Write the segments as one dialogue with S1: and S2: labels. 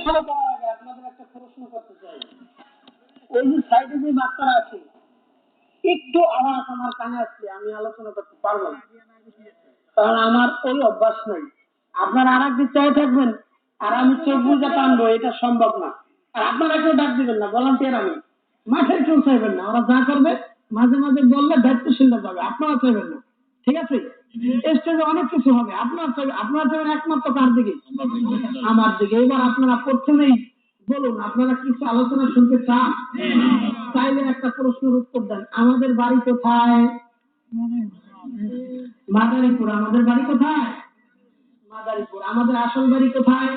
S1: শুরু করার আগে আপনাদের একটা প্রশ্ন করতে চাই। ওই যে সাইডে যে বাচ্চারা আছে, একটু আওয়াজ আমার কানে আসলে আমি আলোচনা করতে পারবো না, কারণ আমার ওই অভ্যাস নেই। আপনারা আর একদিন চাই থাকবেন আর আমি চোখ বুঝে টানবো, এটা সম্ভব না। আর আপনারা কেউ ডাক দিবেন না, ভলান্টিয়ার আমি। মাঠে কেউ চাইবেন না, ওরা যা করবে মাঝে মাঝে বললে দায়িত্বশীলতা পাবে, আপনারা চাইবেন না, ঠিক আছে? স্টেজে অনেক কিছু হবে, আপনারা চাইবেন একমাত্র কার দিকে? আমার দিকে। এবার আপনারা প্রথমেই বলুন, আপনারা কিছু আলোচনা শুনতে চান? চাইলে একটা প্রশ্নের উত্তর দেন। আমাদের বাড়ি কোথায়? মাদারীপুর। আমাদের বাড়ি কোথায়? মাদারীপুর। আমাদের আসল বাড়ি কোথায়?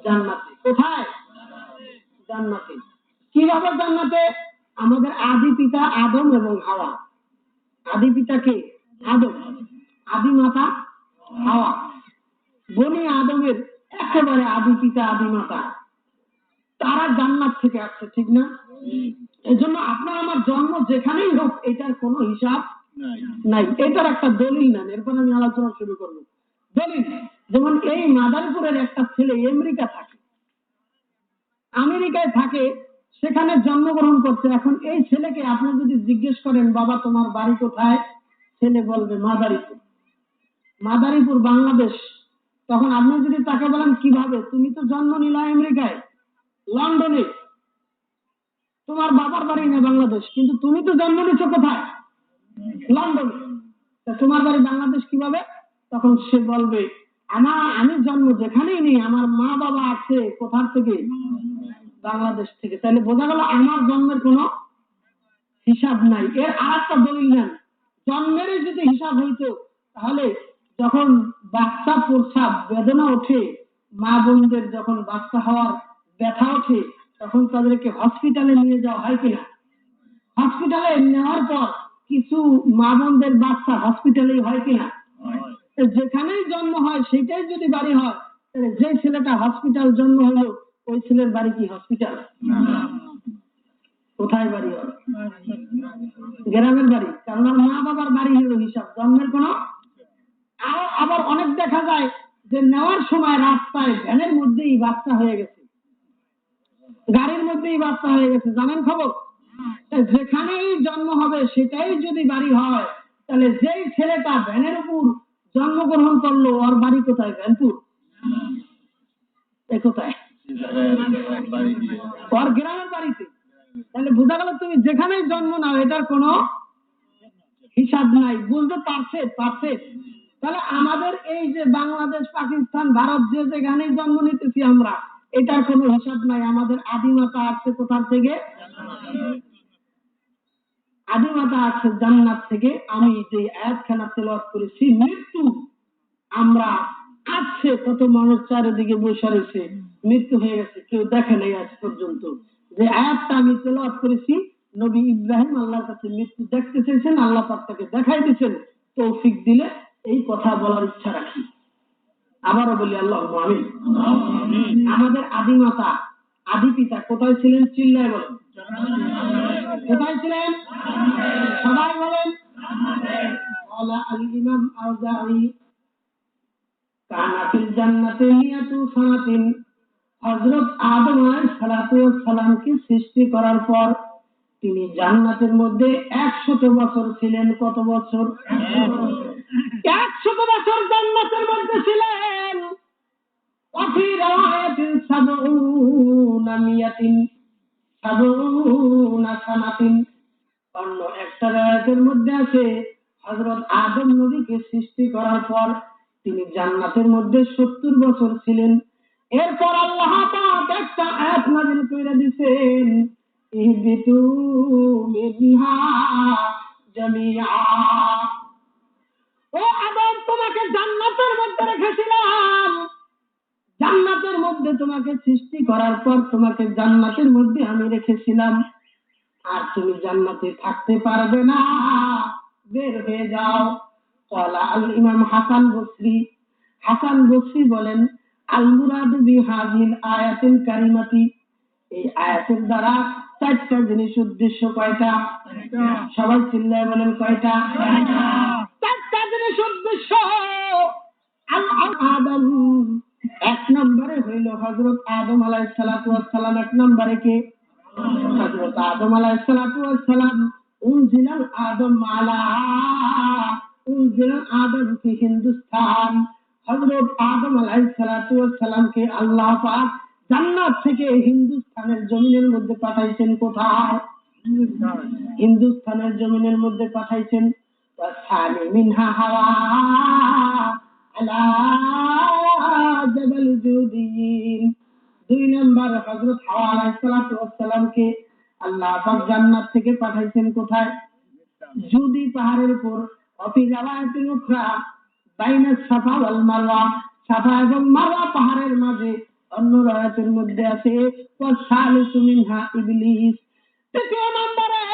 S1: জান্নাতে। কোথায়? জান্নাতে। কিভাবে জান্নাতে? আমাদের আদি পিতা আদম এবং হাওয়া। আদি পিতা কে? আদম। আদি মাতা হাওয়া। বনি আদমের একেবারে আদি পিতা আদি মাতা, তারা জান্নাত থেকে আসছে, ঠিক না? এজন্য আপনার আমার জন্ম যেখানেই হোক এটার কোনো হিসাব নাই। এটার একটা দলিল নেন, এরপর আমি আলোচনা শুরু করবো। দলিল যেমন এই মাদারীপুরের একটা ছেলে আমেরিকায় থাকে, সেখানে জন্মগ্রহণ করছে। এখন এই ছেলেকে আপনি যদি জিজ্ঞেস করেন, বাবা তোমার বাড়ি কোথায়, ছেলে বলবে মাদারীপুর। মাদারীপুর বাংলাদেশ। তখন আপনি যদি তাকে বলেন কিভাবে, তুমি তো জন্ম নিলা আমেরিকায়, লন্ডনে, তোমার বাবার বাড়ি না বাংলাদেশ, কিন্তু তুমি তো জন্ম নিচ্ছ কোথায়? লন্ডনে। তোমার বাড়ি বাংলাদেশ কিভাবে? তখন সে বলবে, আমি জন্ম যেখানেই নেই, আমার মা বাবা আছে কোথার থেকে? বাংলাদেশ থেকে। তাহলে বোঝা গেল আমার জন্মের কোনো হিসাব নাই। এর আর একটা দলিল নেন, জন্মেরই যদি হিসাব হইতো, তাহলে যখন বাচ্চা প্রসাব বেদনা ওঠে, মা বোনদের যখন বাচ্চা হওয়ার ব্যথা ওঠে, তখন তাদেরকে হসপিটালে নিয়ে যাওয়া হয় কিনা? হসপিটালে নেওয়ার পর কিছু মা বোনদের বাচ্চা হসপিটালেই হয় কিনা? যেখানেই জন্ম হয় সেটাই যদি বাড়ি হয়, তাহলে যে ছেলেটা হসপিটাল জন্ম হলো ওই ছেলের বাড়ি কি হসপিটাল? কোথায় বাড়ি হয়? গ্রামের বাড়ি। কারণ মা বাবার বাড়ি হলো হিসাব, জন্মের কোনো। আবার অনেক দেখা যায় যে নেওয়ার সময় রাস্তায় ভ্যানের মধ্যেই বাচ্চা হয়ে গেছে, গাড়ির মধ্যেই বাচ্চা হয়ে গেছে, জানেন খবর? যেখানেই জন্ম হবে সেটাই যদি বাড়ি হয়, তাহলে যেই ছেলেটা ভ্যানের উপর জন্মগ্রহণ করলো ওর বাড়ি কোথায়? ভ্যানপুর। কোথায়? ওর গ্রামের বাড়িতে। তাহলে বোঝা গেল তুমি যেখানেই জন্ম নাও এটার কোনো হিসাব নাই। বুঝতে পারছে? তাহলে আমাদের এই যে বাংলাদেশ, পাকিস্তান, ভারত, যে যেখানেই জন্ম নিতেছি আমরা, এটার কোনো হিসাব নাই। আমাদের আদিমাতা আসছে কোথার থেকে? আদিমাতা আসছে জান্নাত থেকে। আমি যে আয়াতখানা তেলাওয়াত করেছি, মৃত্যু আমরা আসছে, কত মানুষ চারিদিকে বসে রয়েছে, মৃত্যু হয়ে গেছে, কেউ দেখে নাই আজ পর্যন্ত। যে আয়াতটা আমি তেলাওয়াত করেছি, নবী ইব্রাহিম আল্লাহর কাছে মৃত্যু দেখতে চেয়েছেন, আল্লাহ পাক তাকে দেখাই দিয়েছেন। তৌফিক দিলে এই কথা বলার ইচ্ছা রাখি। আবারও বলি আল্লাহুম্মা আমিন। আমাদের আদিমাতা আদি পিতা কোথায় ছিলেন? চিল্লায় বলেন। কোথায় ছিলেন? সবাই বলেন। ক্বালা আল ইমাম আওজাঈ কানা ফিল জান্নাতি মিয়াতু সানাতিন। হযরত আদম আলাইহিস সালাতু ওয়াস সালামকে সৃষ্টি করার পর তিনি জান্নাতের মধ্যে 100 বছর ছিলেন। কত বছর? 100 বছর জান্নাতের মধ্যে ছিলেন। ওয়াফি রাওয়ায়াতিন সাবউনা মিয়াতিন, সাবউনা সানাতিন। অন্য একটা রাওয়ায়াতের মধ্যে আছে হযরত আদম নবীকে সৃষ্টি করার পর তিনি জান্নাতের মধ্যে 70 বছর ছিলেন। এরপর আল্লাহ পাক একটা আয়াত নাযিল করে দিয়েছেন, ইহবিতু মিনহা জামিআ। ও আদম, তোমাকে জান্নাতের মধ্যে রেখেছিলাম, জান্নাতের মধ্যে তোমাকে সৃষ্টি করার পর তোমাকে জান্নাতের মধ্যে আমি রেখেছিলাম, আর তুমি জান্নাতে থাকতে পারবে না, বের হয়ে যাও। ক্বালা আল ইমাম হাসান বসরি বলেন, আল মুরাদু বিহাযিল আয়াতিল কারিমাতি, এই আয়াতের দ্বারা চারটা জিনিস উদ্দেশ্য। কয়টা? সবাই চিল্লায় বলেন কয়টা? চারটা জিনিস উদ্দেশ্য। আল আদম এক নম্বরে হইল হযরত আদম আলাইহিস সালাতু ওয়াস সালাম। এক নম্বরে কে? হযরত আদম আলাইহিস সালাতু ওয়াস সালাম। উনজিলাল আদম আলা উনজিলাল আদম ফি হিন্দুস্তান। হযরত আদম আলাইহিস সালাতু ওয়াস সালামকে আল্লাহ পাক জান্নাত থেকে হিন্দুস্তানের জমিনের মধ্যে পাঠাইছেন। কোথায়? হিন্দুস্তানের জমিনের মধ্যে পাঠাইছেন। ওয়াসানি মিনহা হাওয়া আলা জাবাল জুদিন। দুই নম্বর হযরত হাওয়া আলাইহিস সালাতু ওয়াস সালামকে আল্লাহ পাক জান্নাত থেকে পাঠাইছেন কোথায়? জুদি পাহাড়ের উপর। অফি রাওয়ায়াতিন উখরা বাইনা সাফা ওয়াল মারওয়া, সাফা এবং মারওয়া পাহাড়ের মাঝে। অন্য রায়াতের মধ্যে আছে ওয়াসালিসু মিনহা ইবলিস। তৃতীয় নম্বরে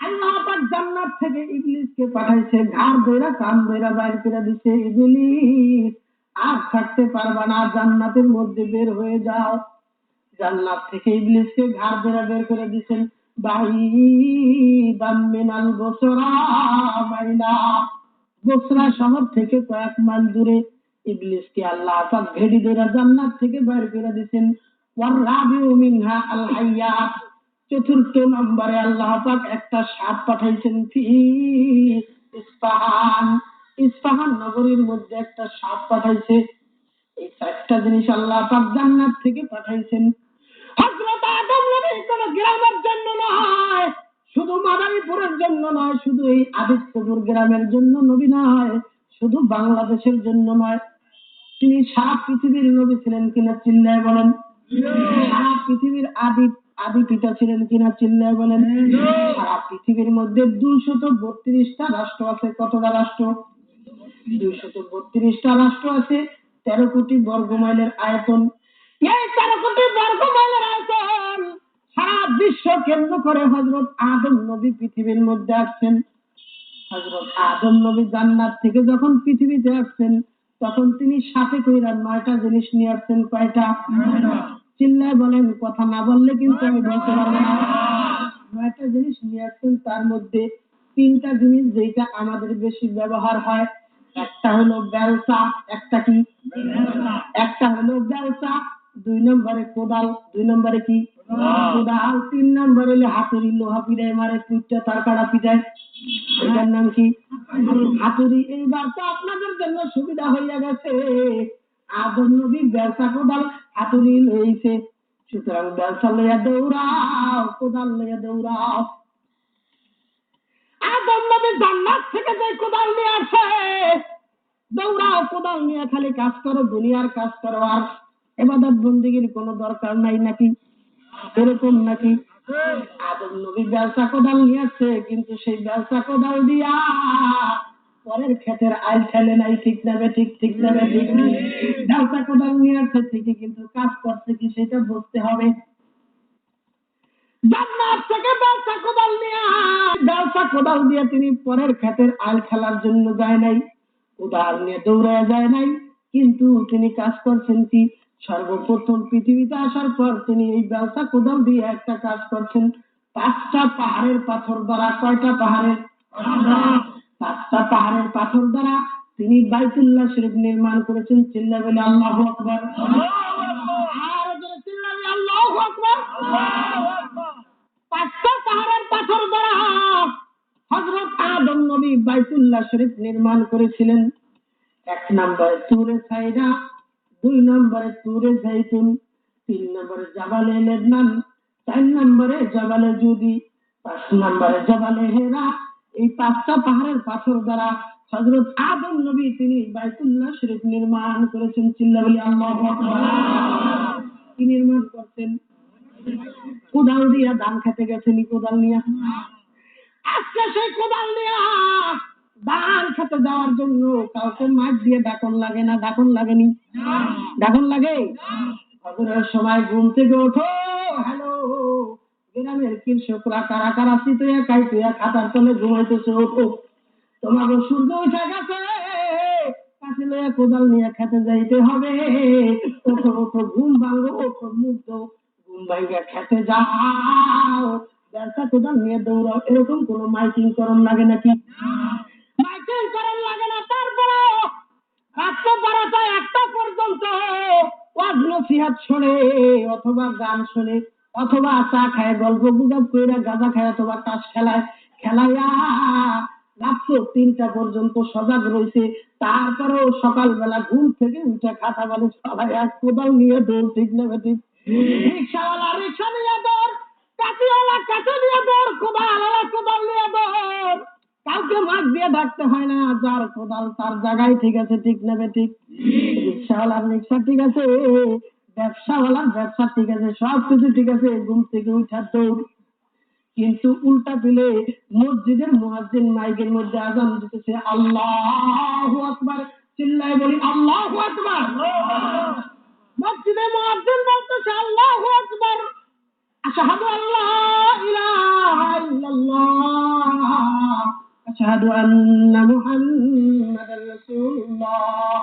S1: আল্লাহ পাক জান্নাত থেকে ইবলিসকে পাঠাইছে, ঘাড় ধইরা কান ধইরা বাইর করে দিছে। ইবলিস আর থাকতে পারবা না, জান্নাতের মধ্যে বের হয়ে যাও। জান্নাত থেকে ইবলিসকে ঘাড় ধরে বের করে দিয়েছেন। বাঈদাম মিনাল বসরা মাইলা, বসরা শহর থেকে কয়েক মাইল দূরে ইবলিসকে আল্লাহ পাক ভেড়ি ধরে জান্নাত থেকে বের করে দিয়েছেন। ওয়ারাবিউ মিনহা আল হাইয়াত। চতুর্থ নম্বরে আল্লাহ পাক একটা সাপ পাঠাইছেন। ফি ইসফাহান, ইসফাহান নগরীর মধ্যে একটা সাপ পাঠাইছে। এই চারটা জিনিস আল্লাহ পাক জান্নাত থেকে পাঠাইছেন। হযরত আদম নবী কোন গ্রামের জন্য নয়, শুধু মাদারীপুরের জন্য নয়, শুধু এই আদিত্যপুর গ্রামের জন্য নবী নয়, শুধু বাংলাদেশের জন্য নয়, তিনি সারা পৃথিবীর নবী ছিলেন কিনা চিল্লায় বলেন। সারা পৃথিবীর আদি আদি পিতা ছিলেন কিনা চিল্লায় বলেন। সারা পৃথিবীর মধ্যে 232টা রাষ্ট্র আছে। কতটা রাষ্ট্র? 232টা রাষ্ট্র আছে। 13 কোটি বর্গ মাইলের আয়তন। এই 13 কোটি বর্গ মাইলের আয়তন সারা বিশ্ব কেন্দ্র করে হযরত আদম নবী পৃথিবীর মধ্যে আসছেন। হযরত আদম নবী জান্নাত থেকে যখন পৃথিবীতে আসছেন, তখন তিনি সাথে কইরা 9টা জিনিস নিয়ে আসছেন। কয়টা? চিল্লায় বলেন, কথা না বললে কিন্তু আমি বলতে পারবো না। 9টা জিনিস নিয়ে আসছেন। তার মধ্যে 3টা জিনিস যেটা আমাদের বেশি ব্যবহার হয়। একটা হলো বেলচা, একটা কি? একটা হলো বেলচা। 2 নম্বরে কোদাল। 2 নম্বরে কি? কোদাল। 3 নম্বরে হলো হাতুড়ি, লোহা পিটায় মারে, কুইটা তার কাটা পিটায়। এটার নাম কি? হাতুড়ি। এইবার তো আপনাদের জন্য সুবিধা হইয়া গেছে, আদম নবী বেলচা কোদাল হাতুড়ি লইছে। সুতরাং বেলচা লইয়া দৌড়াও, কোদাল লইয়া দৌড়াও। আদম নবী জান্নাত থেকে যে কোদাল নিয়ে আসে, দৌড়াও কোদাল নিয়ে, খালি কাজ করো, দুনিয়ার কাজ করো, আর ইবাদত বন্দেগীর কোনো দরকার নাই নাকি? এরকম নাকি? আদম নবী বেলচা কোদাল নিয়ে আসছে, কিন্তু সেই বেলচা কোদাল দিয়া পরের ক্ষেতের আইল ঠেলে নাই। ঠিক নেবে ঠিক, ঠিক নেবে ঠিক। বেলচা কোদাল নিয়ে আসছে ঠিকই, কিন্তু কাজ করছে কি সেটা বুঝতে হবে। জান্নাত থেকে বেলচা কোদাল নিয়ে, বেলচা কোদাল দিয়ে তিনি পরের ক্ষেতের আইল খেলার জন্য যায় নাই, কোদাল নিয়ে দৌড়ায় যায় নাই, কিন্তু তিনি কাজ করছেন কি? সর্বপ্রথম পৃথিবীতে আসার পর তিনি এই বেলচা কোদাল দিয়ে একটা কাজ করছেন। 5টা পাহাড়ের পাথর দ্বারা। কয়টা পাহাড়ের? 5টা পাহাড়ের পাথর দ্বারা তিনি বাইতুল্লাহ শরীফ নির্মাণ করেছেন। চিল্লায় বলে আল্লাহু আকবার। আর জোরে চিল্লাবে আল্লাহু আকবার। 5টা পাহাড়ের পাথর দ্বারা হযরত আদম নবী বাইতুল্লাহ শরীফ নির্মাণ করেছিলেন। 1 নম্বরে তুরে সাইরা, 2 নম্বরে তুরে জাইতুন, 3 নম্বরে জাবালে লেবনান, 4 নম্বরে জাবালে জুদি, 5 নম্বরে জাবালে হেরা। এই 5টা পাহাড়ের পাথর দ্বারা হযরত আদম নবী তিনি বাইতুল্লাহ শরীফ নির্মাণ করেছেন। চিল্লায় বলি আল্লাহু আকবার। কি নির্মাণ করতেন? কোদাল দিয়া ধান খেতে গেছেন, কোদাল নিয়া। আজকে সেই কোদাল নিয়া ধান খেতে যাওয়ার জন্য কাউকে মাঠ দিয়ে ডাকন লাগে না? ডাকন লাগেনি? ডাকন লাগে? ফজরের সময় ঘুম থেকে ওঠো, হ্যালো গ্রামের কৃষকরা কারা কারা চিতইয়া কাইতইয়া খাতার তলে ঘুমাইতেছে, ওঠো, তোমাকে সূর্য উঠে গেছে, কাছে লইয়া কোদাল নিয়ে খেতে যাইতে হবে। ওঠো ওঠো, ঘুম ভাঙো, ওঠো, মুগ্ধ ঘুম ভাঙিয়া খেতে যাও, ব্যবসা কোদাল নিয়ে দৌড়াও। এরকম কোন মাইকিং করণ লাগে নাকি? মাইকিং করণ লাগে না। তারপরে রাত্র 12টা 1টা পর্যন্ত ওয়াজ নসিহত শোনে, অথবা গান শোনে, অথবা চা খায়, গল্প গুজব করে, গাঁজা খায়, অথবা তাস খেলায়, খেলাইয়া রাত্র 3টা পর্যন্ত সজাগ রয়েছে। তারপরেও সকালবেলা ঘুম থেকে উঠে খাতা বালিশ ফালাইয়া কোদাল নিয়ে দৌড়, ঠিক না ঠিক? রিক্সাওয়ালা রিক্সা নিয়ে দৌড়, কাঠিওয়ালা কাঠি নিয়ে দৌড়, কোদালওয়ালা কোদাল নিয়ে দৌড়। কাউকে মাছ দিয়ে ডাকতে হয় না, যার কোদাল তার জায়গায়, ঠিক আছে ঠিক নেবে ঠিক? রিক্সাওয়ালার রিক্সা ঠিক আছে, ব্যবসাওয়ালার ব্যবসা ঠিক আছে, সবকিছু ঠিক আছে, ঘুম থেকে উঠা দৌড়। কিন্তু উল্টা দিলে মসজিদের মুয়াজ্জিন মাইকের মধ্যে আযান দিতেছে, আল্লাহু আকবার, চিল্লায় বলি আল্লাহু আকবার। মসজিদে মুয়াজ্জিন বলতেছে আল্লাহু আকবার, আশহাদু আল্লা ইলাহা ইল্লাল্লাহ, আশহাদু আন্না মুহাম্মাদার রাসূলুল্লাহ,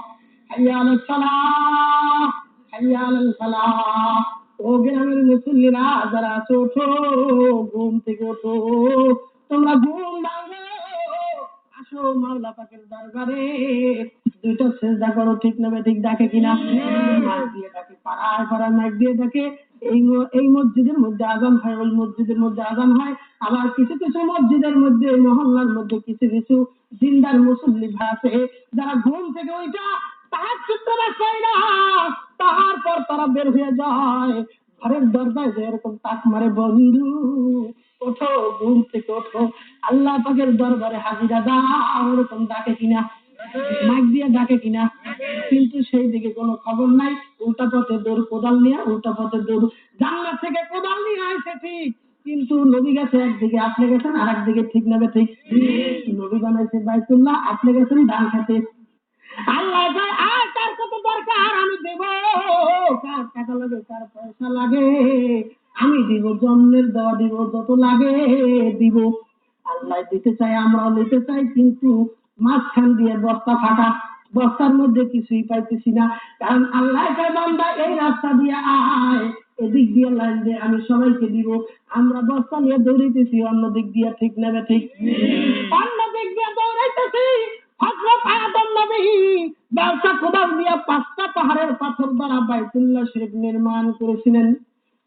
S1: হাইয়া আলাস সালাহ, হাইয়া আলাল ফালাহ। ও গ্রামের মুসল্লিরা যারা আছো, ওঠো, ঘুম থেকে ওঠো, তোমরা ঘুম ভাঙো, আসো মাওলা পাকের দরবারে, দুইটা সেজদা করো, ঠিক না ঠিক? ডাকে কিনা? মাইক দিয়ে ডাকে, পাড়ায় পাড়ায় মাইক দিয়ে ডাকে। এই মসজিদের মধ্যে আযান হয়, ওই মসজিদের মধ্যে আযান হয়। আবার কিছু কিছু মসজিদের মধ্যে, মহল্লার মধ্যে কিছু কিছু দিনদার মুসল্লি ভাই আছে, যারা ঘুম থেকে ওইটা তাহাজ্জুদ নামাজ পড়ে না, তারপর তারা বের হয়ে যায় ঘরের দরজায়, যে এরকম তাক মারে, বন্ধু ওঠো, ঘুম থেকে ওঠো, আল্লাহ পাকের দরবারে হাজিরা দাও, এরকম ডাকে কিনা? মাইক দিয়ে ডাকে কিনা? কিন্তু সেই দিকে কোনো খবর নাই, উল্টা পথে দৌড়, কোদাল নিয়ে উল্টা পথে দৌড়। জান্নাত থেকে কোদাল নিয়ে আসে ঠিক, কিন্তু নবী গেছে একদিকে, আপনি গেছেন আর একদিকে, ঠিক না ঠিক? নবী বানাইছে বাইতুল্লাহ, আপনি গেছেন ডান খেতে। আল্লাহ কয়, আর কার কত দরকার আমি দেব, কার টাকা লাগে, কার পয়সা লাগে আমি দিব, জন্মের দেওয়া দিব, যত লাগে দিব। আল্লাহ দিতে চাই, আমরাও নিতে চাই, কিন্তু মাঝখান দিয়ে বস্তা ফাটা, বস্তার মধ্যে কিছুই পাইতেছি না। কারণ আল্লাহ কয়, বান্দা এই রাস্তা দিয়ে আয়, এদিক দিয়ে লাইন দিয়ে আমি সবাইকে দিব, আমরা বস্তা নিয়ে দৌড়াইতেছি অন্য দিক দিয়ে, ঠিক না ঠিক? অন্য দিক দিয়ে দৌড়াইতেছি। হযরত আদম নবী ব্যবসা কোদাল দিয়া 5টা পাহাড়ের পাথর দ্বারা বাইতুল্লাহ শরীফ নির্মাণ করেছিলেন।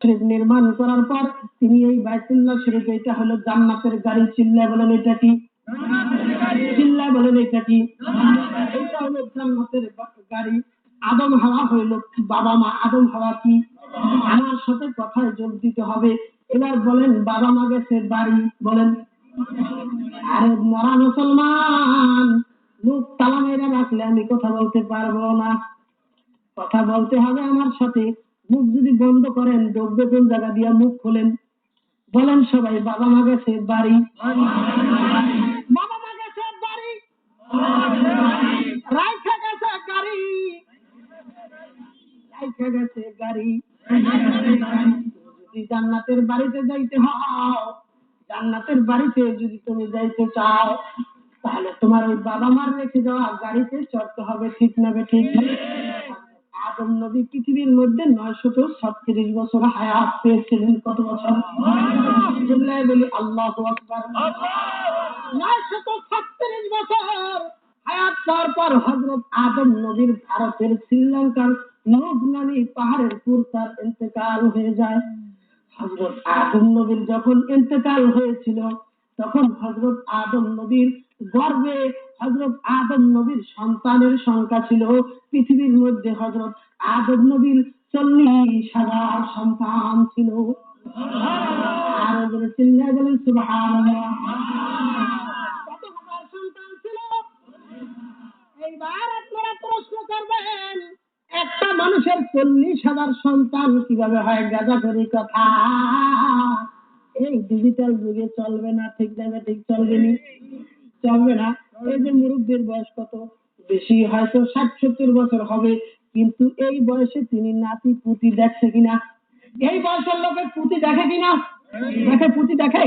S1: শরীফ নির্মাণ করার পর তিনি এই বাইতুল্লাহ শরীফ, এটা হলো জান্নাতের গাড়ি, চিল্লায় বলেন এটা কি? চিল্লায় বলেন এটা কি? এটা হলো জান্নাতের গাড়ি। আদম হাওয়া হইল বাবা মা। আদম হাওয়া কি? আমার সাথে কথায় যোগ দিতে হবে। এবার বলেন, বাবা মা গেছে বাড়ি, বলেন। আরে মরা মুসলমান, মুখ তালা মেরে রাখলে আমি কথা বলতে পারবো না, কথা বলতে হবে আমার সাথে। মুখ যদি বন্ধ করেন, ডুববে কোন জায়গা দিয়া? মুখ খোলেন, বলেন সবাই, বাবা মা গেছে বাড়ি, বাবা মা গেছে বাড়ি, রাইখা গেছে গাড়ি, রাইখা গেছে গাড়ি। যদি জান্নাতের বাড়িতে যাইতে হও, জান্নাতের বাড়িতে যদি তুমি যাইতে চাও, তাহলে তোমার ওই বাবা মার রেখে যাওয়া গাড়িতে চড়তে হবে, ঠিক না ঠিক? আদম নবী পৃথিবীর মধ্যে 936 বছর হায়াত পেয়েছিলেন। কত বছর? চিল্লায় বলি আল্লাহু আকবার। 936 বছর হায়াত পাওয়ার পর হযরত আদম নবীর ভারতের শ্রীলঙ্কার নূরনানি পাহাড়ের উপর তার ইন্তেকাল হয়ে যায়। হযরত আদম নবীর যখন ইন্তেকাল হয়েছিল, তখন হযরত আদম নবীর গর্ভে হযরত আদম নবীর সন্তানের সংখ্যা ছিল পৃথিবীর মধ্যে, হযরত আদম নবীর 40,000 সন্তান ছিল। আর ওদের চিল্লায় বলেন সুবহানাল্লাহ। কত হাজার সন্তান ছিল? এইবার আপনারা প্রশ্ন করবেন, একটা মানুষের 40,000 সন্তান কিভাবে হয়? গাঁজাখড়ি কথা এই ডিজিটাল যুগে চলবে না, ঠিক না ঠিক? চলবে না, চলবে না। এই যে মুরব্বীর বয়স কত? বেশি হয়তো 60-70 বছর হবে, কিন্তু এই বয়সে তিনি নাতি পুতি দেখছে কিনা? এই বয়সের লোকের পুতি দেখে কিনা? দেখে, পুতি দেখে।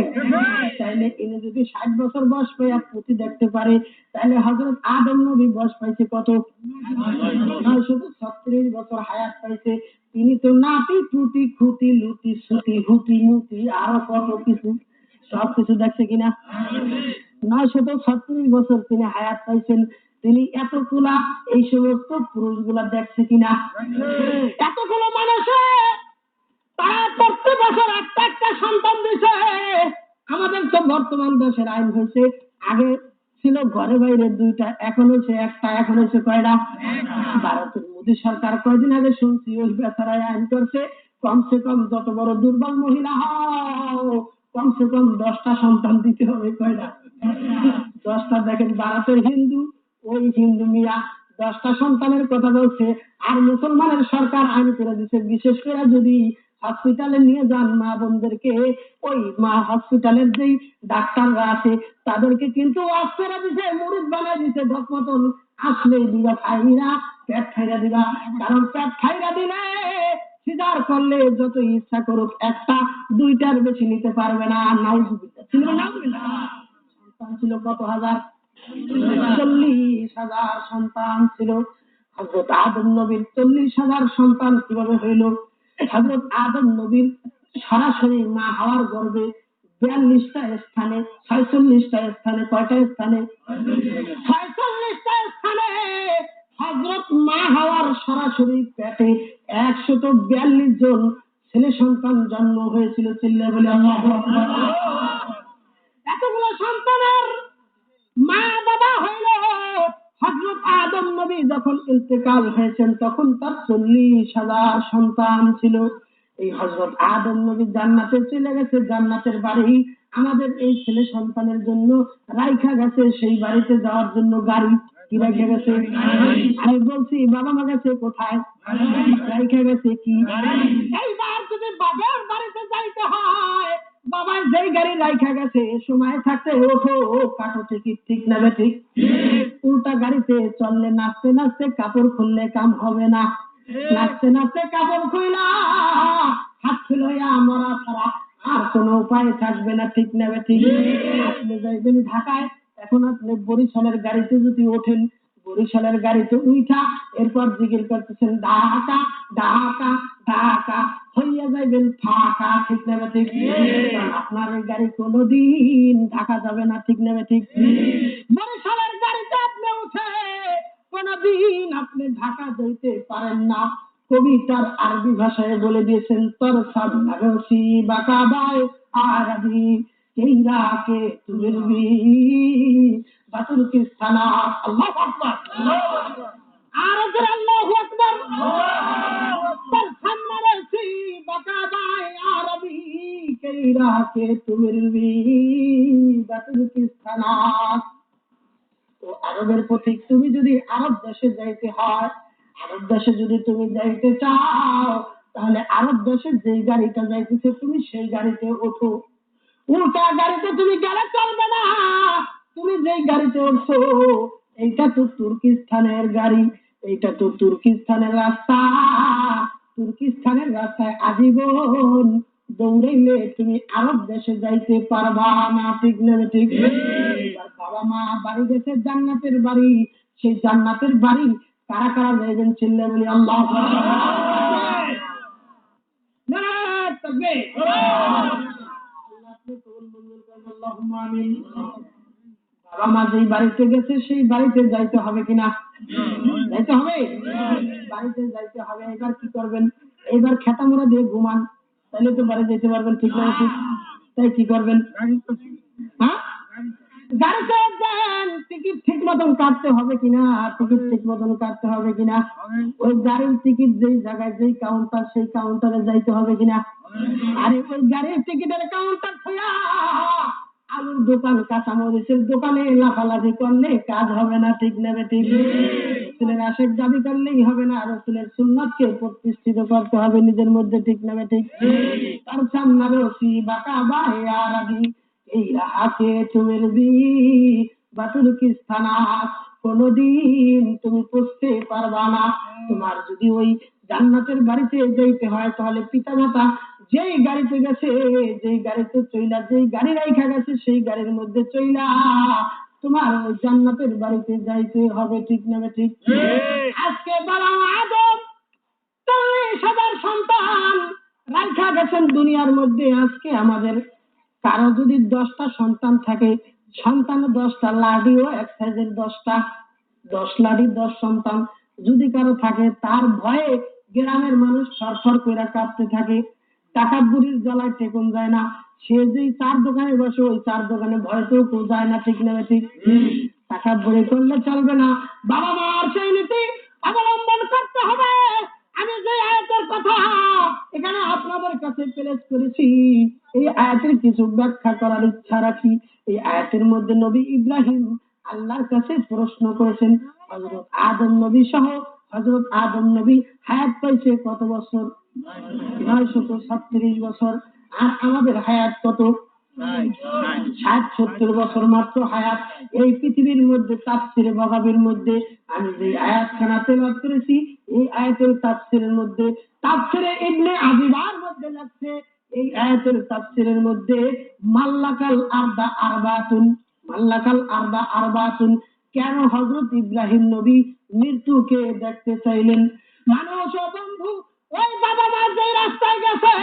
S1: তাইলে ইনি যদি 60 বছর বয়স পেয়ে পুতি দেখতে পারে, তাহলে হযরত আদম নবী বয়স পাইছে কত? 936 বছর হায়াত পাইছে। তিনি তো নাতি পুতি খুতি লুটি সুতি হুটি মুটি আরো কত কিছু, সবকিছু দেখছে কিনা? 936 বছর তিনি হায়াত পাইছেন। তিনি এতগুলা এই সমস্ত পুরুষগুলা দেখছে কিনা? এতগুলো মানুষে তারা প্রতি বছর একটা একটা সন্তান দিছে। আমাদের তো বর্তমান দেশের আইন হয়েছে, আগে ছিল ঘরে বাইরে দুইটা, এখন হয়েছে একটা। এখন হয়েছে কয়টা? ভারতের মোদী সরকার কয়দিন আগে শুনছি ওই বেচারায় আইন করছে, কমসে কম যত বড় দুর্বল মহিলা হও কমসে কম 10টা সন্তান দিতে হবে। কয়টা? 10টা। দেখেন ভারতের হিন্দু, ওই হিন্দু মিয়া 10টা সন্তানের কথা বলছে, আর মুসলমানের সরকার আইন করে দিচ্ছে বিশেষ করে যদি হসপিটালে নিয়ে যান মা বোনদেরকে, ওই মা হসপিটালের যেই ডাক্তাররা আছে তাদেরকে কিন্তু ওয়াজ করে দিছে, মুরিদ বানায় দিছে, ঢক মতন আসলে দিবা খাইরা, পেট খাইরা দিবা। কারণ পেট খাইরা দিলে সিজার করলে যত ইচ্ছা করুক একটা দুইটার বেশি নিতে পারবে না। নাউজুবিল্লাহ ছিল না? সন্তান ছিল কত হাজার? 40,000 সন্তান ছিল। হযরত আদম নবীর 40,000 সন্তান কিভাবে হইল? হযরত আদম নবীর সরাসরি মা হাওয়ার গর্ভে 42টা স্থানে, 46টা স্থানে, কয়টা স্থানে? 46টা স্থানে হযরত মা হাওয়ার সরাসরি পেটে 142 জন ছেলে সন্তান জন্ম হয়েছিল। চিল্লায়ে বলে আল্লাহু আকবার। এতগুলো সন্তানের মা বাবা হইল। হযরত আদম নবী যখন ইন্তেকাল হয়েছেন তখন তার 40,000 সন্তান ছিল। এই হযরত আদম নবী জান্নাতে চলে গেছে, জান্নাতের বাড়ি আমাদের এই ছেলে সন্তানের জন্য রাইখা গেছে। সেই বাড়িতে যাওয়ার জন্য গাড়ি কি রাইখা গেছে? আমি বলছি বাবা মা গেছে কোথায়? রাইখা গেছে কি? এইবার যদি বাবার বাড়িতে যাইতে হয়, বাবার যেই গাড়ি রাইখা গেছে সময় থাকতে ওঠো কাটো টিকিট, ঠিক না ঠিক? উল্টা গাড়িতে চললে নাচতে নাচতে কাপড় খুললে কাম হবে না। নাচতে নাচতে কাপড় খুইলা হাত খুলইয়া মরা ছাড়া আর কোনো উপায় থাকবে না, ঠিক না ঠিক? আপনি যাইবেন ঢাকায়, এখন আপনি বরিশালের গাড়িতে যদি ওঠেন, বরিশালের গাড়িতে উঠা এরপর জিকির করতেছেন ঢাকা ঢাকা ঢাকা, হইয়া যাইবেন ফাঁকা, ঠিক না ঠিক? আপনার এই গাড়ি কোনোদিন ঢাকা যাবে না, ঠিক না ঠিক? বরিশালের গাড়িতে আপনি উঠে কোনদিন আপনি ঢাকা যাইতে পারেন না। কবিতার আরবি ভাষায় বলে দিয়েছেন তোর সাবনারসি বাকাবায় আরবি কেইরাকে তুলবি বাতুল কিস্তানা। আল্লাহু আকবার। আর যারা আল্লাহু আকবার। তোর সাবনারসি বাকাবায় আরবি কেইরাকে তুলবি বাতুল কিস্তানা। তো আরবের পথিক, তুমি যদি আরব দেশে যাইতে হয়, আরব দেশে যদি তুমি যাইতে চাও, তাহলে আরব দেশে যেই গাড়িটা যাইতেছে তুমি সেই গাড়িতে ওঠো। উল্টা গাড়িতে তুমি গেলে চলবে না। তুমি যেই গাড়িতে উঠছো এইটা তো তুর্কিস্তানের গাড়ি, এইটা তো তুর্কিস্তানের রাস্তা। তুর্কিস্তানের রাস্তায় আজীবন দৌড়াইলে তুমি আরব দেশে যাইতে পারবা না, ঠিক না ঠিক? বাবা মা বাড়ি গেছে জান্নাতের বাড়ি, সেই জান্নাতের বাড়ি কারা কারা যাইবেন চিল্লায়ে বলি আল্লাহু আকবার। নারায়ে তাকবীর। আল্লাহ আপনি কবুল মঞ্জুর করেন, আল্লাহুম্মা আমিন। বাবা মা যেই বাড়িতে গেছে সেই বাড়িতে যাইতে হবে কিনা? যাইতে হবে, বাড়িতে যাইতে হবে। এবার কি করবেন? এবার খেতামোড়া দিয়ে ঘুমান, তাহলে তো বাড়ি যেতে পারবেন, ঠিক না ঠিক? তাই কি করবেন? হ্যাঁ, গাড়িতে দেন টিকিট ঠিক মতন কাটতে হবে কিনা? টিকিট ঠিক মতন কাটতে হবে কিনা? ওই গাড়ির টিকিট যেই জায়গায় যেই কাউন্টার সেই কাউন্টারে যাইতে হবে কিনা? আরে ওই গাড়ির টিকিটের কাউন্টার থইয়া আলুর দোকান কাঁচামরিচের দোকানে লাফালাফি করলে কাজ হবে না, ঠিক না ঠিক? রসুলের আশেক দাবি করলেই হবে না, রসুলের সুন্নাতকে প্রতিষ্ঠিত করতে হবে নিজের মধ্যে, ঠিক না ঠিক? তার সামনে রসি বাঁকা বাহে আরবি এই রাহাকে তুমি বাতুল কিস্তানা, কোনদিন তুমি পুষতে পারবা না। তোমার যদি ওই জান্নাতের বাড়িতে যাইতে হয় তাহলে পিতা মাতা যেই গাড়িতে গেছে, যেই গাড়িতে চইলা, যেই গাড়ি রাইখা গেছে সেই গাড়ির মধ্যে চইলা তোমার ওই জান্নাতের বাড়িতে যাইতে হবে, ঠিক না ঠিক? আজকে বাবা আদম 40,000 সন্তান রাইখা গেছেন দুনিয়ার মধ্যে। আজকে আমাদের কারো যদি 10টা সন্তান থাকে, সন্তান 10টা, লাডিও এক সাইজের 10টা, 10 লাঠি 10 সন্তান যদি কারো থাকে, তার ভয়ে গ্রামের মানুষ থরথর করে কাঁপতে থাকে। টাকাবুড়ির গলায় টেকন যায় না, সে যেই 4 দোকানে বসে, ওই 4 দোকানে ভয়তেও কেউ যায় না, ঠিক না ঠিক? টাকাবুড়ি করলে চলবে না, বাবা মার সেই নীতি অবলম্বন করতে হবে। আমি যে আয়াতের কথা এখানে আপনাদের কাছে পেশ করেছি, এই আয়াতের কিছু ব্যাখ্যা করার ইচ্ছা রাখি। এই আয়াতের মধ্যে নবী ইব্রাহিম আল্লাহর কাছে প্রশ্ন করেছেন। হযরত আদম নবী সহ হযরত আদম নবী হায়াত পাইছে কত বছর? 936 বছর। আর আমাদের হায়াত কত? 60-70 বছর মাত্র হায়াত। এই পৃথিবীর মধ্যে তাফসিরে বাগাবির মধ্যে আমি যে আয়াতখানা তেলাওয়াত করেছি, এই আয়াতের তাফসিরের মধ্যে, তাফসিরে ইবনে আজিবার মধ্যে লাগছে, এই আয়াতের তাফসিরের মধ্যে মাল্লাকাল আরদা আরবাতুন, মাল্লাকাল আরদা আরবাতুন, কেন হযরত ইব্রাহিম নবী মৃত্যুকে দেখতে চাইলেন? মানুষ ও বন্ধু, ওই বাবা মা যে রাস্তায় গেছে,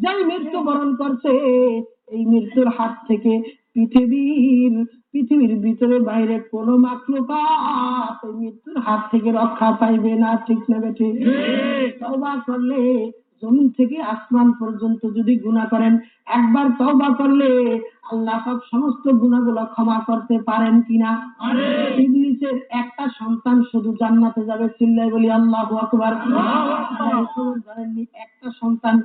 S1: যেই মৃত্যুবরণ করছে, এই মৃত্যুর হাত থেকে পৃথিবীর ভিতরে বাইরে কোন মাখলুকাত এই মৃত্যুর হাত থেকে রক্ষা পাইবে না, ঠিক না বেঠে? তওবা করলে জমিন থেকে আসমান পর্যন্ত যদি গুনাহ করেন, একবার তওবা করলে আল্লাহ পাক সমস্ত গুনাহগুলো ক্ষমা করতে পারেন কিনা? ইবলিসের একটা সন্তান শুধু জান্নাতে যাবে, চিল্লায় বলি আল্লাহু আকবার। ধরেননি একটা সন্তান।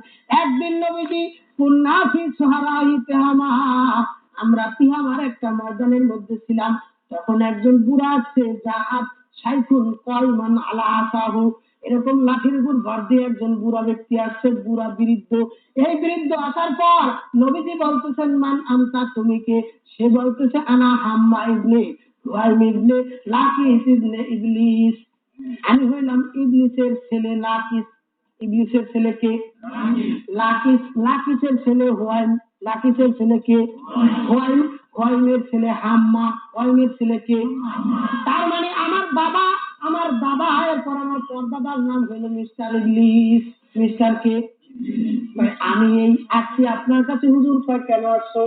S1: একদিন নবীজি কুন্না ফি সুহারাই তিহামা, আমরা তিহামার একটা ময়দানের মধ্যে ছিলাম, তখন একজন বুড়া আসছে, জাআত শাইখুন কাইমান আলা আসাহু, এরকম লাঠির উপর ভর দিয়ে একজন বুড়া ব্যক্তি আসছে, বুড়া বৃদ্ধ। এই বৃদ্ধ আসার পর নবীজি বলতেছেন, মান আনতা, তুমি কে? সে বলতেছে, আনা হাম্মা ইবনে ওয়াইম ইবনে লাকিস ইবনে ইবলিস, আমি হইলাম ইবলিসের ছেলে লাকিস। ইবলিসের ছেলে কে? লাকিস। লাকিসের ছেলে হুয়াইম। লাকিসের ছেলে কে? হুয়াইম। হুয়াইমের ছেলে হাম্মা। হুয়াইমের ছেলে কে? তার মানে আমার বাবা এরপর আমার পরদাদার নাম হলো মিস্টার ইবলিস। মিস্টার কে? আমি এই আসছি আপনার কাছে হুজুর। কেন আসছো?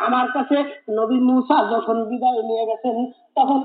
S1: আমার কাছে নবী মুসা যখন বিদায় নিয়ে গেছেন, তখন